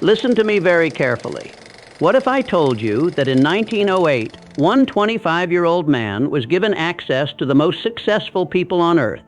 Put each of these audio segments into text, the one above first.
Listen to me very carefully. What if I told you that in 1908, one 25-year-old man was given access to the most successful people on earth,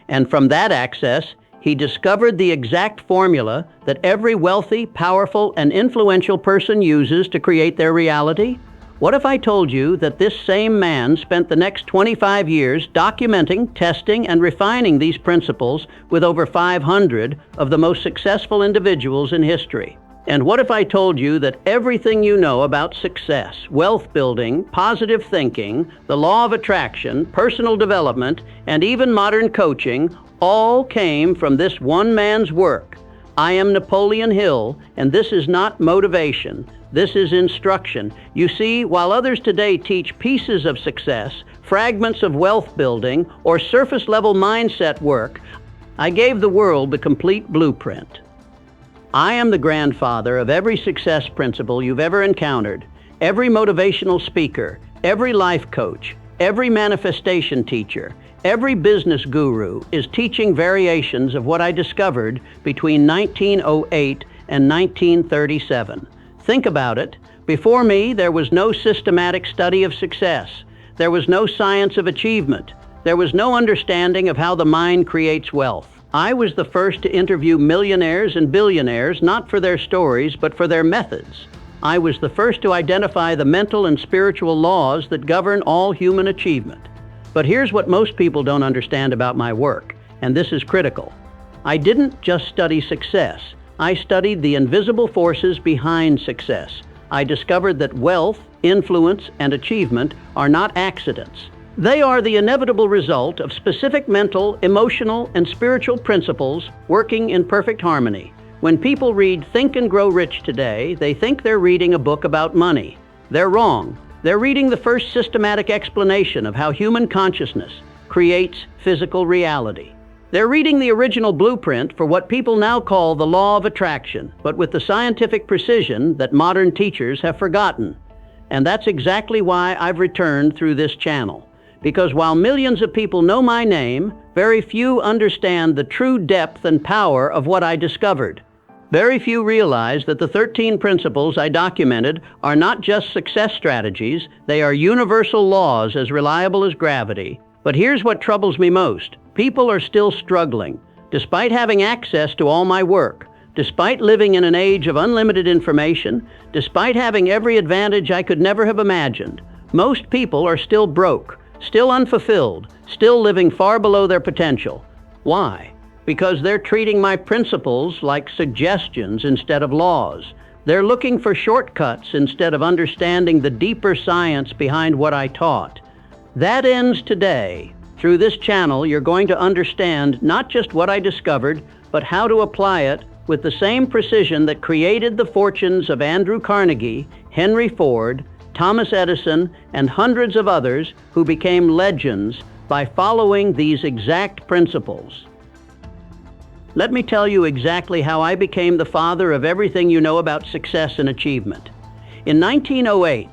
and from that access, he discovered the exact formula that every wealthy, powerful, and influential person uses to create their reality? What if I told you that this same man spent the next 25 years documenting, testing, and refining these principles with over 500 of the most successful individuals in history? And what if I told you that everything you know about success, wealth building, positive thinking, the law of attraction, personal development, and even modern coaching all came from this one man's work? I am Napoleon Hill, and this is not motivation. This is instruction. You see, while others today teach pieces of success, fragments of wealth building, or surface-level mindset work, I gave the world the complete blueprint. I am the grandfather of every success principle you've ever encountered, every motivational speaker, every life coach, every manifestation teacher, every business guru is teaching variations of what I discovered between 1908 and 1937. Think about it. Before me, there was no systematic study of success. There was no science of achievement. There was no understanding of how the mind creates wealth. I was the first to interview millionaires and billionaires, not for their stories, but for their methods. I was the first to identify the mental and spiritual laws that govern all human achievement. But here's what most people don't understand about my work, and this is critical. I didn't just study success. I studied the invisible forces behind success. I discovered that wealth, influence, and achievement are not accidents. They are the inevitable result of specific mental, emotional, and spiritual principles working in perfect harmony. When people read Think and Grow Rich today, they think they're reading a book about money. They're wrong. They're reading the first systematic explanation of how human consciousness creates physical reality. They're reading the original blueprint for what people now call the law of attraction, but with the scientific precision that modern teachers have forgotten. And that's exactly why I've returned through this channel. Because while millions of people know my name, very few understand the true depth and power of what I discovered. Very few realize that the 13 principles I documented are not just success strategies, they are universal laws as reliable as gravity. But here's what troubles me most. People are still struggling, despite having access to all my work, despite living in an age of unlimited information, despite having every advantage I could never have imagined. Most people are still broke, still unfulfilled, still living far below their potential. Why? Because they're treating my principles like suggestions instead of laws. They're looking for shortcuts instead of understanding the deeper science behind what I taught. That ends today. Through this channel, you're going to understand not just what I discovered, but how to apply it with the same precision that created the fortunes of Andrew Carnegie, Henry Ford, Thomas Edison, and hundreds of others who became legends by following these exact principles. Let me tell you exactly how I became the father of everything you know about success and achievement. In 1908,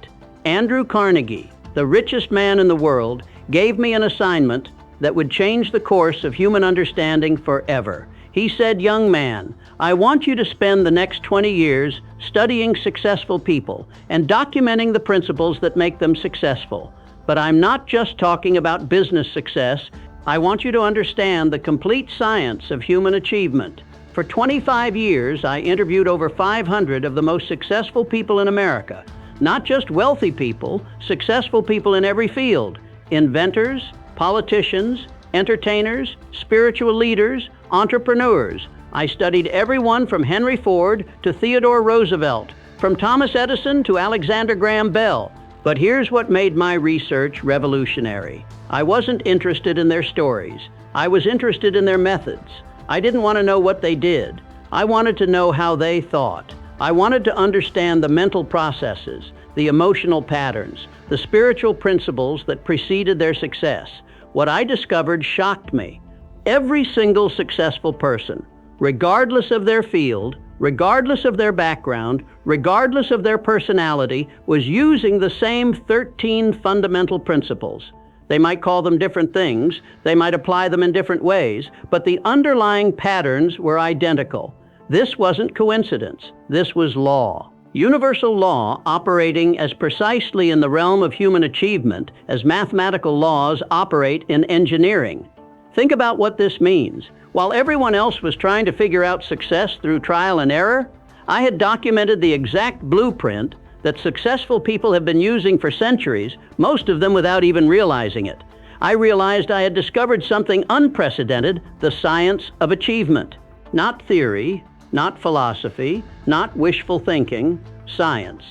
Andrew Carnegie, the richest man in the world, gave me an assignment that would change the course of human understanding forever. He said, "Young man, I want you to spend the next 20 years studying successful people and documenting the principles that make them successful. But I'm not just talking about business success. I want you to understand the complete science of human achievement." For 25 years, I interviewed over 500 of the most successful people in America. Not just wealthy people, successful people in every field. Inventors, politicians, entertainers, spiritual leaders, entrepreneurs. I studied everyone from Henry Ford to Theodore Roosevelt, from Thomas Edison to Alexander Graham Bell. But here's what made my research revolutionary. I wasn't interested in their stories. I was interested in their methods. I didn't want to know what they did. I wanted to know how they thought. I wanted to understand the mental processes, the emotional patterns, the spiritual principles that preceded their success. What I discovered shocked me. Every single successful person, regardless of their field, regardless of their background, regardless of their personality, was using the same 13 fundamental principles. They might call them different things, they might apply them in different ways, but the underlying patterns were identical. This wasn't coincidence. This was law. Universal law operating as precisely in the realm of human achievement as mathematical laws operate in engineering. Think about what this means. While everyone else was trying to figure out success through trial and error, I had documented the exact blueprint that successful people have been using for centuries, most of them without even realizing it. I realized I had discovered something unprecedented, the science of achievement. Not theory, not philosophy, not wishful thinking, science.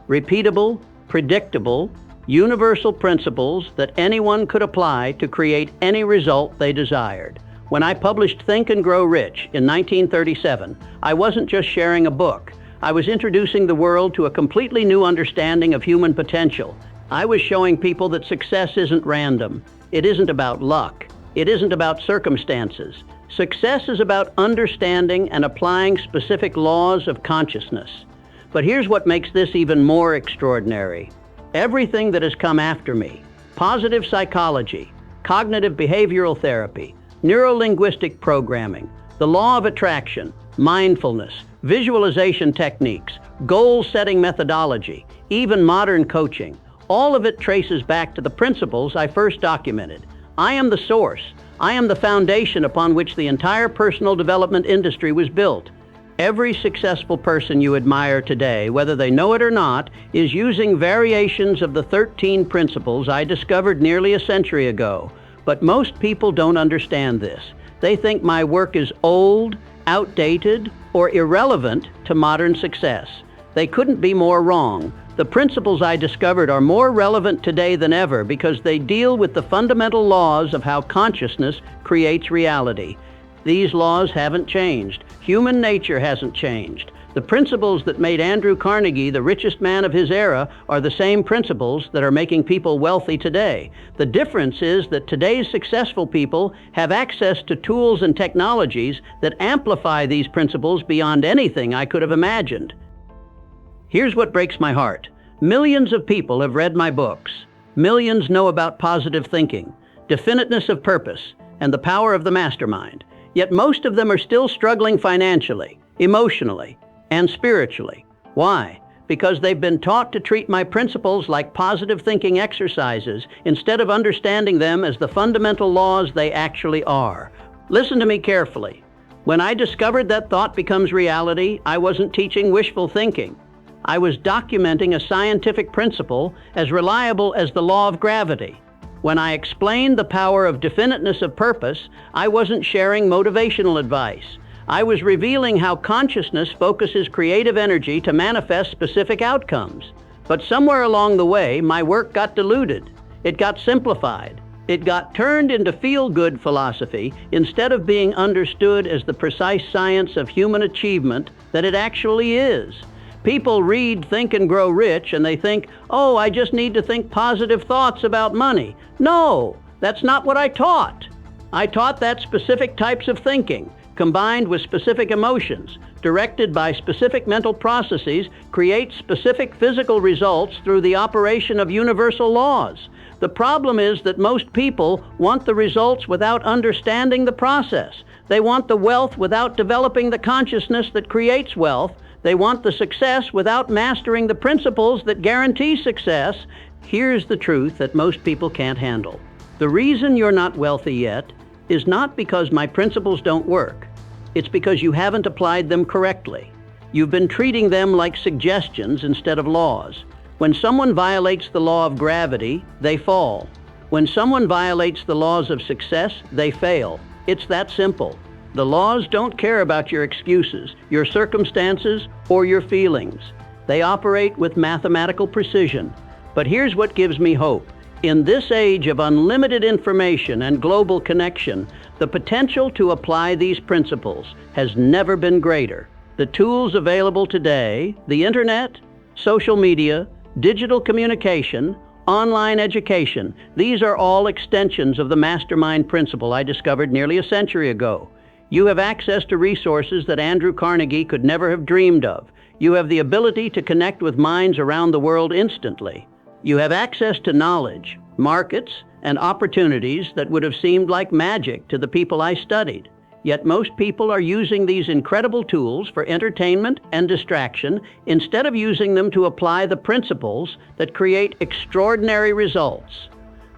Repeatable, predictable, universal principles that anyone could apply to create any result they desired. When I published Think and Grow Rich in 1937, I wasn't just sharing a book. I was introducing the world to a completely new understanding of human potential. I was showing people that success isn't random. It isn't about luck. It isn't about circumstances. Success is about understanding and applying specific laws of consciousness. But here's what makes this even more extraordinary. Everything that has come after me, positive psychology, cognitive behavioral therapy, neuro-linguistic programming, the law of attraction, mindfulness, visualization techniques, goal-setting methodology, even modern coaching, all of it traces back to the principles I first documented. I am the source. I am the foundation upon which the entire personal development industry was built. Every successful person you admire today, whether they know it or not, is using variations of the 13 principles I discovered nearly a century ago. But most people don't understand this. They think my work is old, outdated, or irrelevant to modern success. They couldn't be more wrong. The principles I discovered are more relevant today than ever because they deal with the fundamental laws of how consciousness creates reality. These laws haven't changed. Human nature hasn't changed. The principles that made Andrew Carnegie the richest man of his era are the same principles that are making people wealthy today. The difference is that today's successful people have access to tools and technologies that amplify these principles beyond anything I could have imagined. Here's what breaks my heart. Millions of people have read my books. Millions know about positive thinking, definiteness of purpose, and the power of the mastermind. Yet most of them are still struggling financially, emotionally, and spiritually. Why? Because they've been taught to treat my principles like positive thinking exercises instead of understanding them as the fundamental laws they actually are. Listen to me carefully. When I discovered that thought becomes reality, I wasn't teaching wishful thinking. I was documenting a scientific principle as reliable as the law of gravity. When I explained the power of definiteness of purpose, I wasn't sharing motivational advice. I was revealing how consciousness focuses creative energy to manifest specific outcomes. But somewhere along the way, my work got diluted. It got simplified. It got turned into feel-good philosophy instead of being understood as the precise science of human achievement that it actually is. People read Think and Grow Rich and they think, oh, I just need to think positive thoughts about money. No, that's not what I taught. I taught that specific types of thinking, combined with specific emotions, directed by specific mental processes, create specific physical results through the operation of universal laws. The problem is that most people want the results without understanding the process. They want the wealth without developing the consciousness that creates wealth. They want the success without mastering the principles that guarantee success. Here's the truth that most people can't handle. The reason you're not wealthy yet is not because my principles don't work. It's because you haven't applied them correctly. You've been treating them like suggestions instead of laws. When someone violates the law of gravity, they fall. When someone violates the laws of success, they fail. It's that simple. The laws don't care about your excuses, your circumstances, or your feelings. They operate with mathematical precision. But here's what gives me hope. In this age of unlimited information and global connection, the potential to apply these principles has never been greater. The tools available today, the internet, social media, digital communication, online education, these are all extensions of the mastermind principle I discovered nearly a century ago. You have access to resources that Andrew Carnegie could never have dreamed of. You have the ability to connect with minds around the world instantly. You have access to knowledge, markets, and opportunities that would have seemed like magic to the people I studied. Yet most people are using these incredible tools for entertainment and distraction instead of using them to apply the principles that create extraordinary results.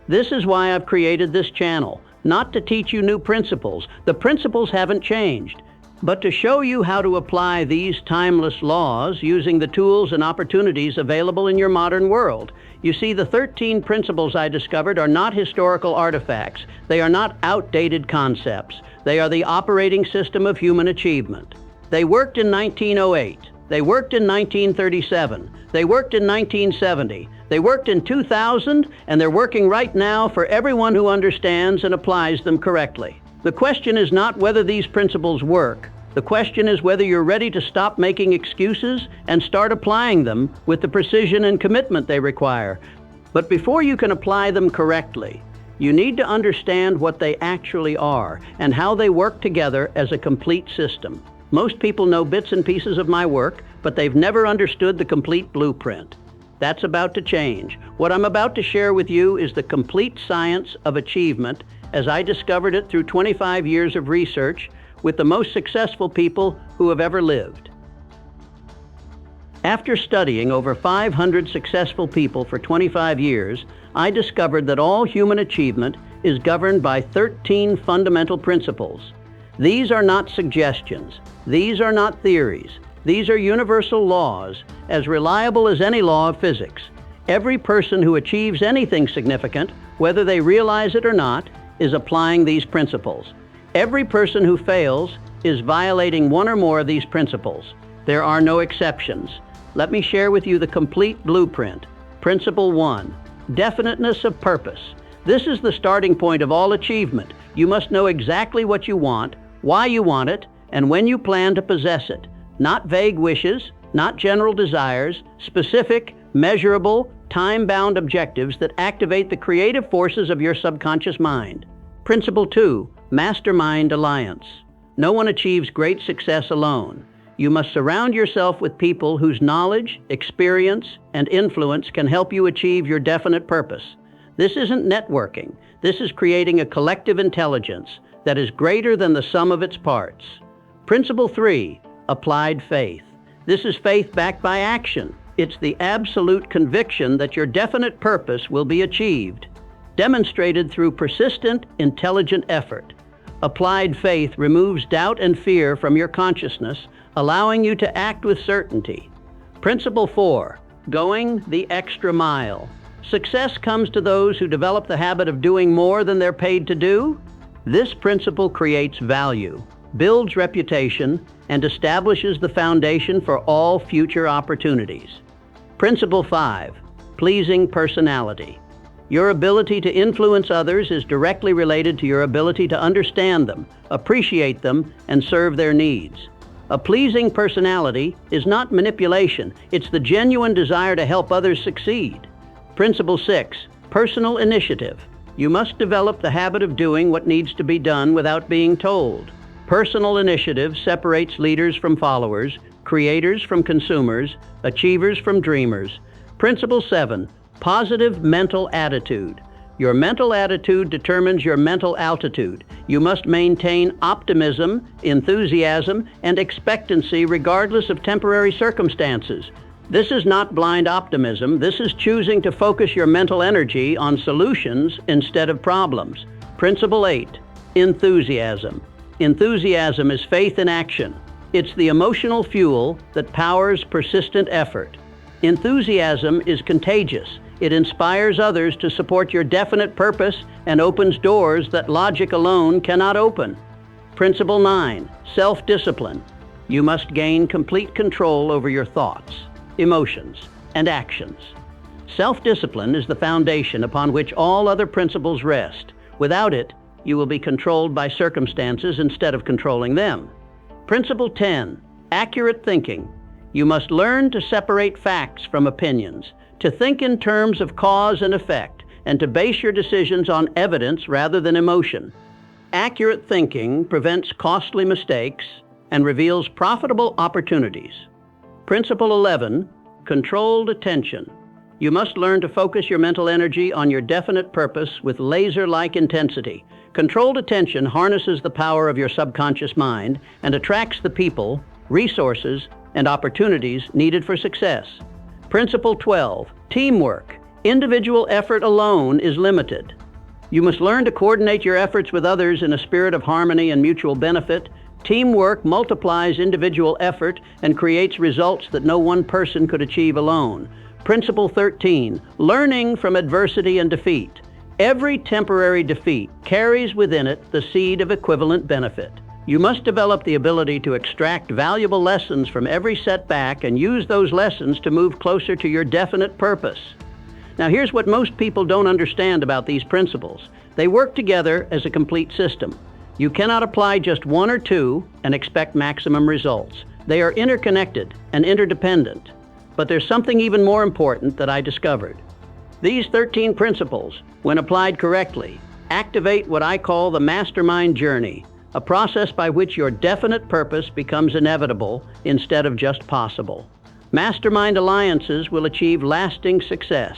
This is why I've created this channel, not to teach you new principles. The principles haven't changed, but to show you how to apply these timeless laws using the tools and opportunities available in your modern world. You see, the 13 principles I discovered are not historical artifacts. They are not outdated concepts. They are the operating system of human achievement. They worked in 1908. They worked in 1937. They worked in 1970. They worked in 2000, and they're working right now for everyone who understands and applies them correctly. The question is not whether these principles work. The question is whether you're ready to stop making excuses and start applying them with the precision and commitment they require. But before you can apply them correctly, you need to understand what they actually are and how they work together as a complete system. Most people know bits and pieces of my work, but they've never understood the complete blueprint. That's about to change. What I'm about to share with you is the complete science of achievement as I discovered it through 25 years of research with the most successful people who have ever lived. After studying over 500 successful people for 25 years, I discovered that all human achievement is governed by 13 fundamental principles. These are not suggestions. These are not theories. These are universal laws, as reliable as any law of physics. Every person who achieves anything significant, whether they realize it or not, is applying these principles. Every person who fails is violating one or more of these principles. There are no exceptions. Let me share with you the complete blueprint. Principle 1, definiteness of purpose. This is the starting point of all achievement. You must know exactly what you want, why you want it, and when you plan to possess it. Not vague wishes, not general desires, specific, measurable, time-bound objectives that activate the creative forces of your subconscious mind. Principle 2, Mastermind alliance. No one achieves great success alone. You must surround yourself with people whose knowledge, experience, and influence can help you achieve your definite purpose. This isn't networking. This is creating a collective intelligence that is greater than the sum of its parts. Principle 3, applied faith. This is faith backed by action. It's the absolute conviction that your definite purpose will be achieved, demonstrated through persistent, intelligent effort. Applied faith removes doubt and fear from your consciousness, allowing you to act with certainty. Principle 4, going the extra mile. Success comes to those who develop the habit of doing more than they're paid to do. This principle creates value, builds reputation, and establishes the foundation for all future opportunities. Principle 5, pleasing personality. Your ability to influence others is directly related to your ability to understand them, appreciate them, and serve their needs. A pleasing personality is not manipulation, it's the genuine desire to help others succeed. Principle 6, personal initiative. You must develop the habit of doing what needs to be done without being told. Personal initiative separates leaders from followers, creators from consumers, achievers from dreamers. Principle 7, positive mental attitude. Your mental attitude determines your mental altitude. You must maintain optimism, enthusiasm, and expectancy regardless of temporary circumstances. This is not blind optimism. This is choosing to focus your mental energy on solutions instead of problems. Principle 8, enthusiasm. Enthusiasm is faith in action. It's the emotional fuel that powers persistent effort. Enthusiasm is contagious. It inspires others to support your definite purpose and opens doors that logic alone cannot open. Principle 9, self-discipline. You must gain complete control over your thoughts, emotions, and actions. Self-discipline is the foundation upon which all other principles rest. Without it, you will be controlled by circumstances instead of controlling them. Principle 10, accurate thinking. You must learn to separate facts from opinions, to think in terms of cause and effect, and to base your decisions on evidence rather than emotion. Accurate thinking prevents costly mistakes and reveals profitable opportunities. Principle 11, controlled attention. You must learn to focus your mental energy on your definite purpose with laser-like intensity. Controlled attention harnesses the power of your subconscious mind and attracts the people, resources, and opportunities needed for success. Principle 12, teamwork. Individual effort alone is limited. You must learn to coordinate your efforts with others in a spirit of harmony and mutual benefit. Teamwork multiplies individual effort and creates results that no one person could achieve alone. Principle 13, learning from adversity and defeat. Every temporary defeat carries within it the seed of equivalent benefit. You must develop the ability to extract valuable lessons from every setback and use those lessons to move closer to your definite purpose. Now here's what most people don't understand about these principles. They work together as a complete system. You cannot apply just one or two and expect maximum results. They are interconnected and interdependent. But there's something even more important that I discovered. These 13 principles, when applied correctly, activate what I call the Mastermind Journey, a process by which your definite purpose becomes inevitable instead of just possible. Mastermind alliances will achieve lasting success.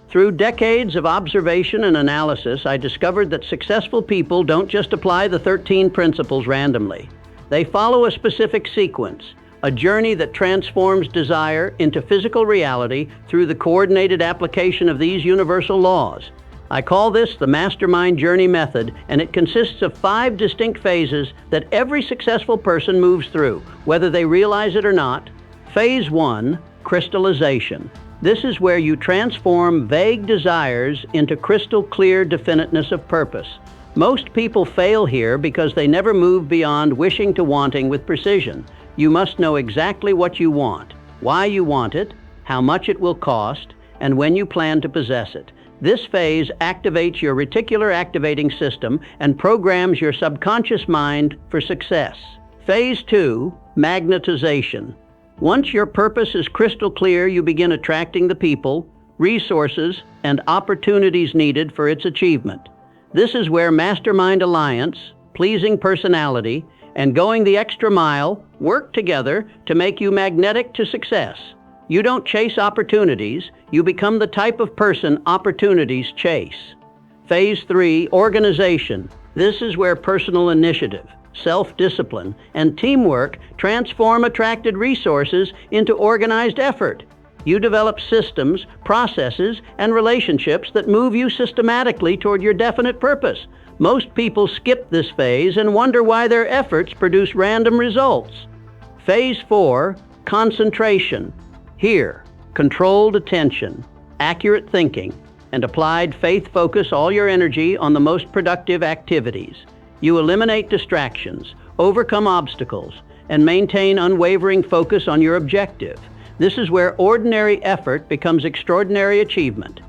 Through decades of observation and analysis, I discovered that successful people don't just apply the 13 principles randomly. They follow a specific sequence, a journey that transforms desire into physical reality through the coordinated application of these universal laws. I call this the Mastermind Journey Method, and it consists of 5 distinct phases that every successful person moves through, whether they realize it or not. Phase 1, crystallization. This is where you transform vague desires into crystal clear definiteness of purpose. Most people fail here because they never move beyond wishing to wanting with precision. You must know exactly what you want, why you want it, how much it will cost, and when you plan to possess it. This phase activates your reticular activating system and programs your subconscious mind for success. Phase 2, magnetization. Once your purpose is crystal clear, you begin attracting the people, resources, and opportunities needed for its achievement. This is where mastermind alliance, pleasing personality, and going the extra mile work together to make you magnetic to success. You don't chase opportunities, you become the type of person opportunities chase. Phase 3, organization. This is where personal initiative, self-discipline, and teamwork transform attracted resources into organized effort. You develop systems, processes, and relationships that move you systematically toward your definite purpose. Most people skip this phase and wonder why their efforts produce random results. Phase 4, concentration. Here, controlled attention, accurate thinking, and applied faith focus all your energy on the most productive activities. You eliminate distractions, overcome obstacles, and maintain unwavering focus on your objective. This is where ordinary effort becomes extraordinary achievement.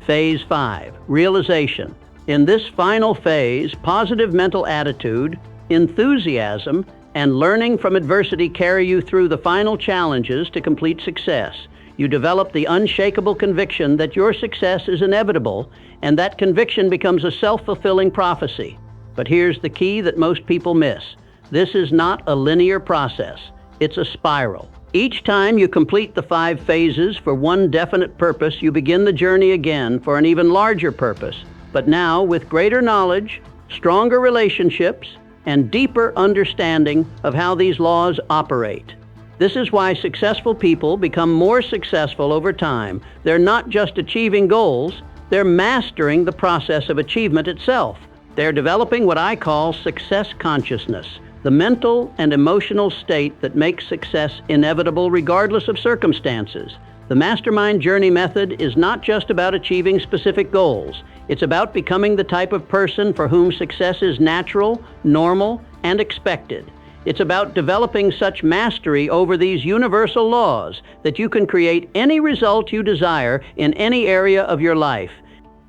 Phase 5, realization. In this final phase, positive mental attitude, enthusiasm, and learning from adversity carry you through the final challenges to complete success. You develop the unshakable conviction that your success is inevitable, and that conviction becomes a self-fulfilling prophecy. But here's the key that most people miss. This is not a linear process. It's a spiral. Each time you complete the 5 phases for one definite purpose, you begin the journey again for an even larger purpose, but now with greater knowledge, stronger relationships, and deeper understanding of how these laws operate. This is why successful people become more successful over time. They're not just achieving goals, they're mastering the process of achievement itself. They're developing what I call success consciousness, the mental and emotional state that makes success inevitable regardless of circumstances. The Mastermind Journey Method is not just about achieving specific goals. It's about becoming the type of person for whom success is natural, normal, and expected. It's about developing such mastery over these universal laws that you can create any result you desire in any area of your life.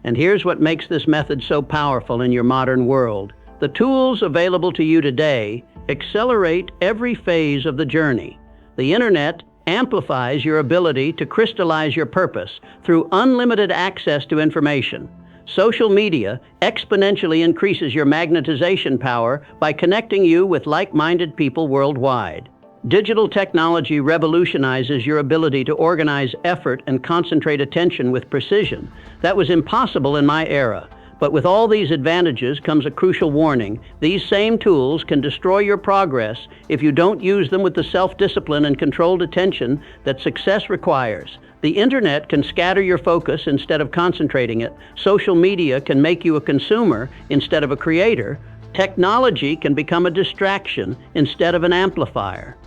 And here's what makes this method so powerful in your modern world. The tools available to you today accelerate every phase of the journey. The internet amplifies your ability to crystallize your purpose through unlimited access to information. Social media exponentially increases your magnetization power by connecting you with like-minded people worldwide. Digital technology revolutionizes your ability to organize effort and concentrate attention with precision. That was impossible in my era. But with all these advantages comes a crucial warning. These same tools can destroy your progress if you don't use them with the self-discipline and controlled attention that success requires. The internet can scatter your focus instead of concentrating it. Social media can make you a consumer instead of a creator. Technology can become a distraction instead of an amplifier.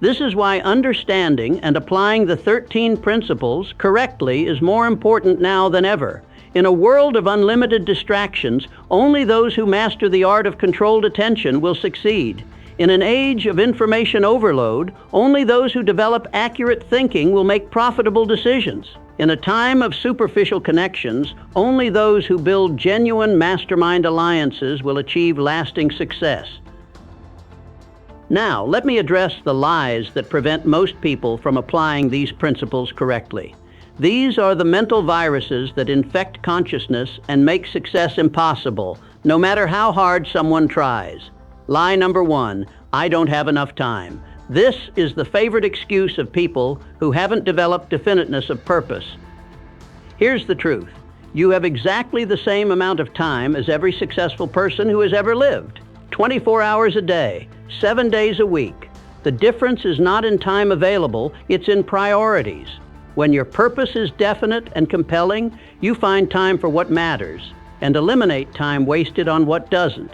This is why understanding and applying the 13 principles correctly is more important now than ever. In a world of unlimited distractions, only those who master the art of controlled attention will succeed. In an age of information overload, only those who develop accurate thinking will make profitable decisions. In a time of superficial connections, only those who build genuine mastermind alliances will achieve lasting success. Now, let me address the lies that prevent most people from applying these principles correctly. These are the mental viruses that infect consciousness and make success impossible, no matter how hard someone tries. Lie number 1, I don't have enough time. This is the favorite excuse of people who haven't developed definiteness of purpose. Here's the truth. You have exactly the same amount of time as every successful person who has ever lived. 24 hours a day, 7 days a week. The difference is not in time available, it's in priorities. When your purpose is definite and compelling, you find time for what matters and eliminate time wasted on what doesn't.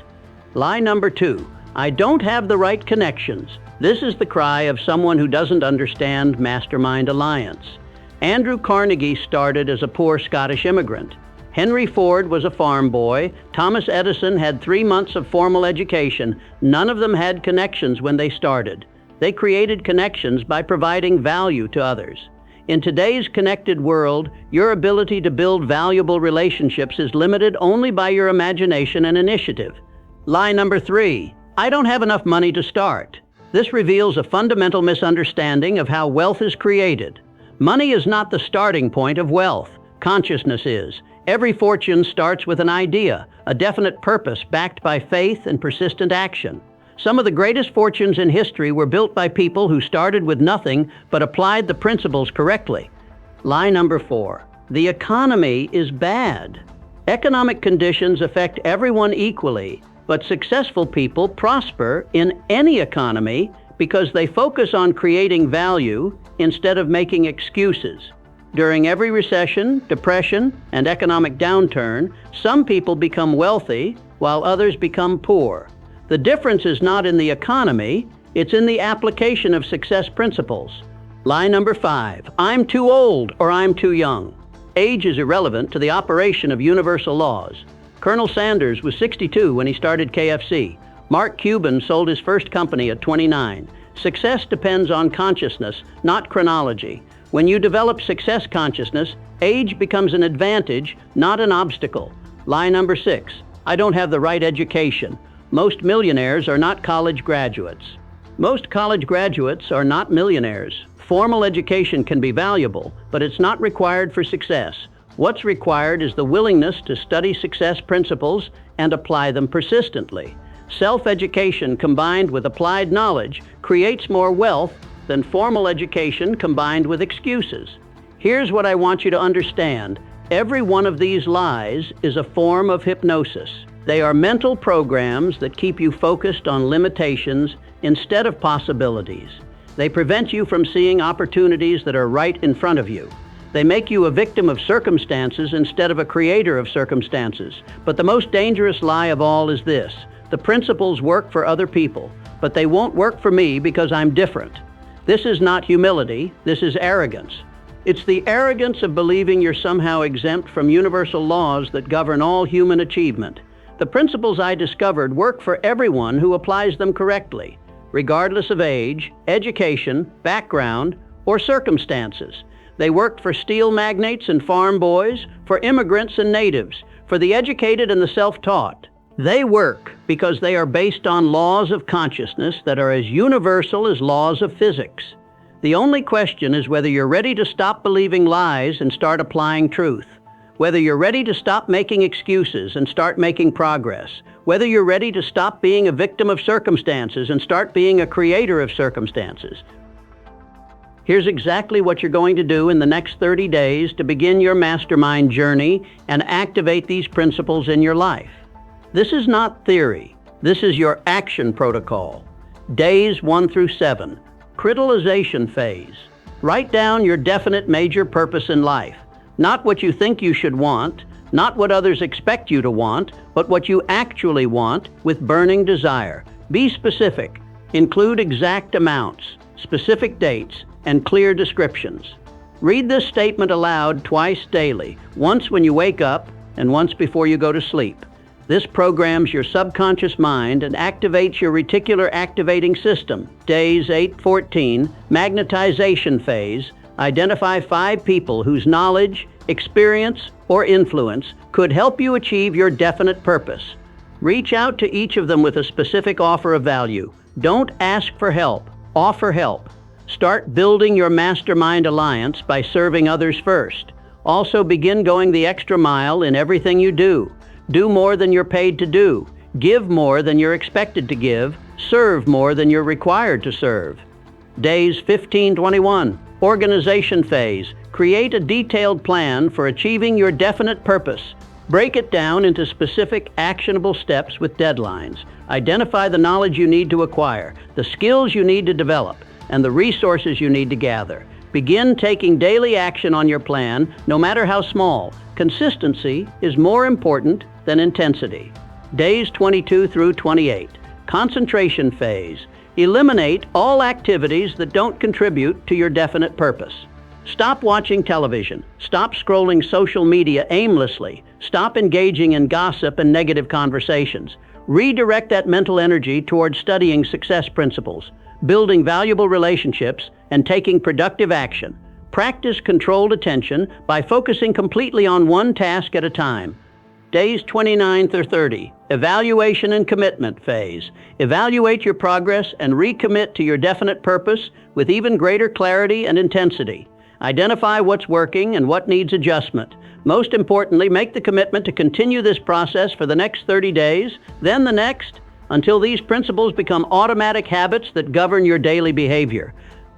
Lie number 2, I don't have the right connections. This is the cry of someone who doesn't understand Mastermind Alliance. Andrew Carnegie started as a poor Scottish immigrant. Henry Ford was a farm boy. Thomas Edison had 3 months of formal education. None of them had connections when they started. They created connections by providing value to others. In today's connected world, your ability to build valuable relationships is limited only by your imagination and initiative. Lie number 3, I don't have enough money to start. This reveals a fundamental misunderstanding of how wealth is created. Money is not the starting point of wealth. Consciousness is. Every fortune starts with an idea, a definite purpose backed by faith and persistent action. Some of the greatest fortunes in history were built by people who started with nothing but applied the principles correctly. Lie number 4, the economy is bad. Economic conditions affect everyone equally, but successful people prosper in any economy because they focus on creating value instead of making excuses. During every recession, depression, and economic downturn, some people become wealthy while others become poor. The difference is not in the economy, it's in the application of success principles. Lie number 5, I'm too old or I'm too young. Age is irrelevant to the operation of universal laws. Colonel Sanders was 62 when he started KFC. Mark Cuban sold his first company at 29. Success depends on consciousness, not chronology. When you develop success consciousness, age becomes an advantage, not an obstacle. Lie number 6, I don't have the right education. Most millionaires are not college graduates. Most college graduates are not millionaires. Formal education can be valuable, but it's not required for success. What's required is the willingness to study success principles and apply them persistently. Self-education combined with applied knowledge creates more wealth than formal education combined with excuses. Here's what I want you to understand. Every one of these lies is a form of hypnosis. They are mental programs that keep you focused on limitations instead of possibilities. They prevent you from seeing opportunities that are right in front of you. They make you a victim of circumstances instead of a creator of circumstances. But the most dangerous lie of all is this: the principles work for other people, but they won't work for me because I'm different. This is not humility, this is arrogance. It's the arrogance of believing you're somehow exempt from universal laws that govern all human achievement. The principles I discovered work for everyone who applies them correctly, regardless of age, education, background, or circumstances. They worked for steel magnates and farm boys, for immigrants and natives, for the educated and the self-taught. They work because they are based on laws of consciousness that are as universal as laws of physics. The only question is whether you're ready to stop believing lies and start applying truth. Whether you're ready to stop making excuses and start making progress, whether you're ready to stop being a victim of circumstances and start being a creator of circumstances. Here's exactly what you're going to do in the next 30 days to begin your mastermind journey and activate these principles in your life. This is not theory. This is your action protocol. Days 1 through 7. Crystallization phase. Write down your definite major purpose in life. Not what you think you should want, not what others expect you to want, but what you actually want with burning desire. Be specific. Include exact amounts, specific dates, and clear descriptions. Read this statement aloud twice daily, once when you wake up and once before you go to sleep. This programs your subconscious mind and activates your reticular activating system. Days 8-14, magnetization phase. Identify 5 people whose knowledge, experience, or influence could help you achieve your definite purpose. Reach out to each of them with a specific offer of value. Don't ask for help, offer help. Start building your mastermind alliance by serving others first. Also begin going the extra mile in everything you do. Do more than you're paid to do. Give more than you're expected to give. Serve more than you're required to serve. Days 15-21, organization phase. Create a detailed plan for achieving your definite purpose. Break it down into specific, actionable steps with deadlines. Identify the knowledge you need to acquire, the skills you need to develop, and the resources you need to gather. Begin taking daily action on your plan, no matter how small. Consistency is more important than intensity. Days 22 through 28. Concentration phase. Eliminate all activities that don't contribute to your definite purpose. Stop watching television. Stop scrolling social media aimlessly. Stop engaging in gossip and negative conversations. Redirect that mental energy towards studying success principles, building valuable relationships, and taking productive action. Practice controlled attention by focusing completely on one task at a time. Days 29 through 30, evaluation and commitment phase. Evaluate your progress and recommit to your definite purpose with even greater clarity and intensity. Identify what's working and what needs adjustment. Most importantly, make the commitment to continue this process for the next 30 days, then the next, until these principles become automatic habits that govern your daily behavior.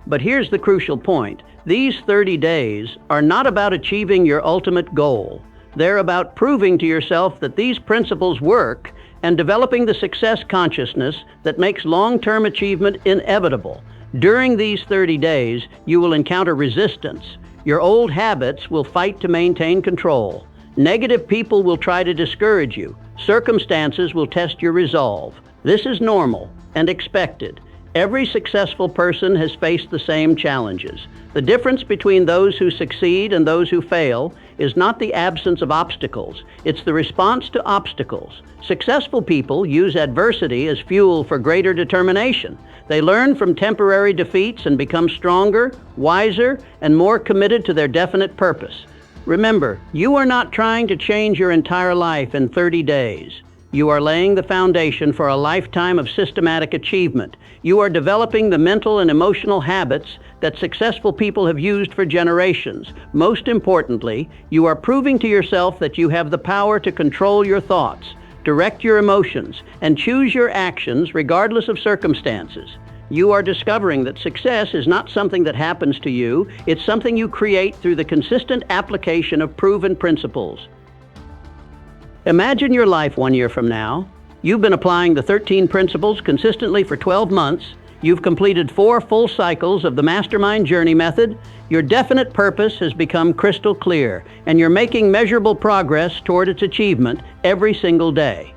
But here's the crucial point. These 30 days are not about achieving your ultimate goal. They're about proving to yourself that these principles work and developing the success consciousness that makes long-term achievement inevitable. During these 30 days, you will encounter resistance. Your old habits will fight to maintain control. Negative people will try to discourage you. Circumstances will test your resolve. This is normal and expected. Every successful person has faced the same challenges. The difference between those who succeed and those who fail is not the absence of obstacles, it's the response to obstacles. Successful people use adversity as fuel for greater determination. They learn from temporary defeats and become stronger, wiser, and more committed to their definite purpose. Remember, you are not trying to change your entire life in 30 days. You are laying the foundation for a lifetime of systematic achievement. You are developing the mental and emotional habits that successful people have used for generations. Most importantly, you are proving to yourself that you have the power to control your thoughts, direct your emotions, and choose your actions regardless of circumstances. You are discovering that success is not something that happens to you, it's something you create through the consistent application of proven principles. Imagine your life 1 year from now. You've been applying the 13 principles consistently for 12 months. You've completed 4 full cycles of the Mastermind Journey Method. Your definite purpose has become crystal clear, and you're making measurable progress toward its achievement every single day.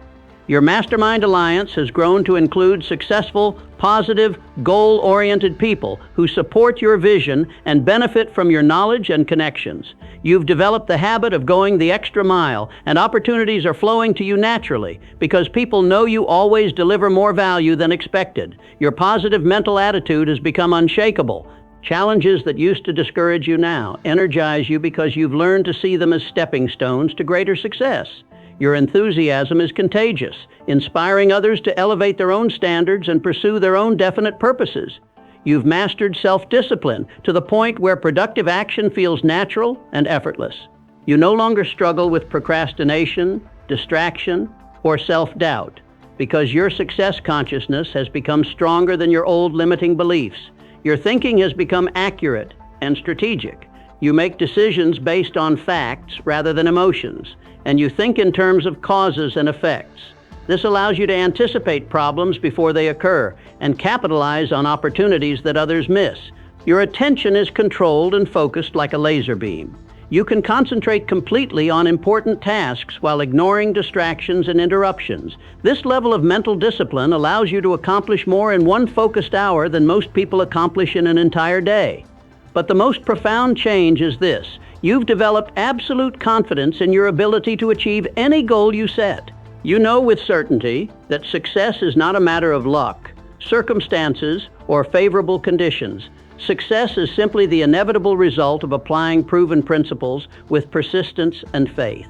Your Mastermind Alliance has grown to include successful, positive, goal-oriented people who support your vision and benefit from your knowledge and connections. You've developed the habit of going the extra mile, and opportunities are flowing to you naturally because people know you always deliver more value than expected. Your positive mental attitude has become unshakable. Challenges that used to discourage you now energize you because you've learned to see them as stepping stones to greater success. Your enthusiasm is contagious, inspiring others to elevate their own standards and pursue their own definite purposes. You've mastered self-discipline to the point where productive action feels natural and effortless. You no longer struggle with procrastination, distraction, or self-doubt, because your success consciousness has become stronger than your old limiting beliefs. Your thinking has become accurate and strategic. You make decisions based on facts rather than emotions, and you think in terms of causes and effects. This allows you to anticipate problems before they occur and capitalize on opportunities that others miss. Your attention is controlled and focused like a laser beam. You can concentrate completely on important tasks while ignoring distractions and interruptions. This level of mental discipline allows you to accomplish more in one focused hour than most people accomplish in an entire day. But the most profound change is this: you've developed absolute confidence in your ability to achieve any goal you set. You know with certainty that success is not a matter of luck, circumstances, or favorable conditions. Success is simply the inevitable result of applying proven principles with persistence and faith.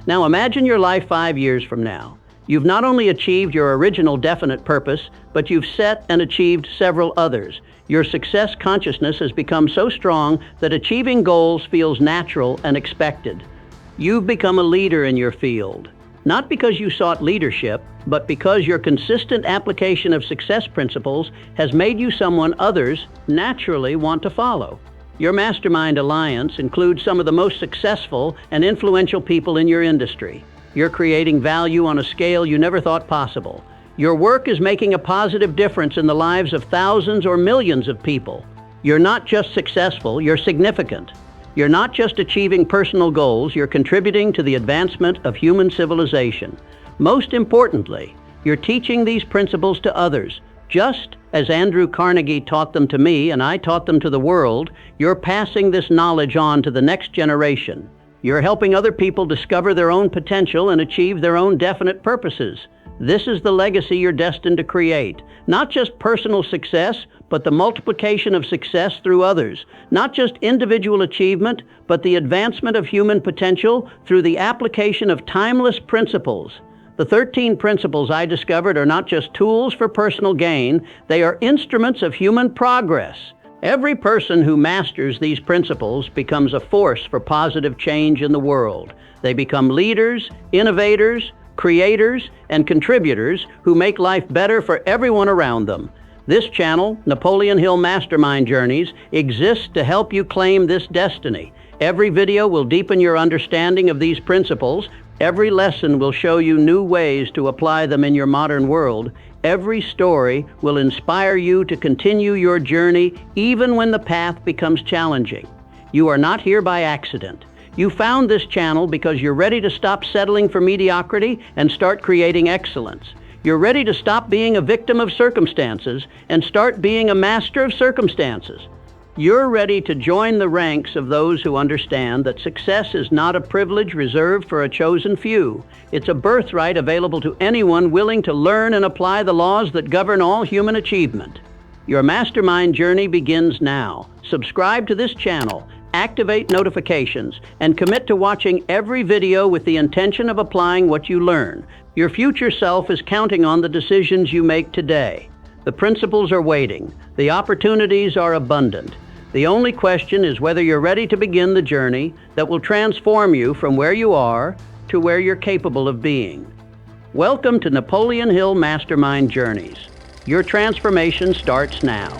Now imagine your life 5 years from now. You've not only achieved your original definite purpose, but you've set and achieved several others. Your success consciousness has become so strong that achieving goals feels natural and expected. You've become a leader in your field, not because you sought leadership, but because your consistent application of success principles has made you someone others naturally want to follow. Your Mastermind Alliance includes some of the most successful and influential people in your industry. You're creating value on a scale you never thought possible. Your work is making a positive difference in the lives of thousands or millions of people. You're not just successful, you're significant. You're not just achieving personal goals, you're contributing to the advancement of human civilization. Most importantly, you're teaching these principles to others. Just as Andrew Carnegie taught them to me and I taught them to the world, you're passing this knowledge on to the next generation. You're helping other people discover their own potential and achieve their own definite purposes. This is the legacy you're destined to create. Not just personal success, but the multiplication of success through others. Not just individual achievement, but the advancement of human potential through the application of timeless principles. The 13 principles I discovered are not just tools for personal gain, they are instruments of human progress. Every person who masters these principles becomes a force for positive change in the world. They become leaders, innovators, creators, and contributors who make life better for everyone around them. This channel, Napoleon Hill Mastermind Journeys, exists to help you claim this destiny. Every video will deepen your understanding of these principles. Every lesson will show you new ways to apply them in your modern world. Every story will inspire you to continue your journey even when the path becomes challenging. You are not here by accident. You found this channel because you're ready to stop settling for mediocrity and start creating excellence. You're ready to stop being a victim of circumstances and start being a master of circumstances. You're ready to join the ranks of those who understand that success is not a privilege reserved for a chosen few. It's a birthright available to anyone willing to learn and apply the laws that govern all human achievement. Your mastermind journey begins now. Subscribe to this channel, activate notifications, and commit to watching every video with the intention of applying what you learn. Your future self is counting on the decisions you make today. The principles are waiting. The opportunities are abundant. The only question is whether you're ready to begin the journey that will transform you from where you are to where you're capable of being. Welcome to Napoleon Hill Mastermind Journeys. Your transformation starts now.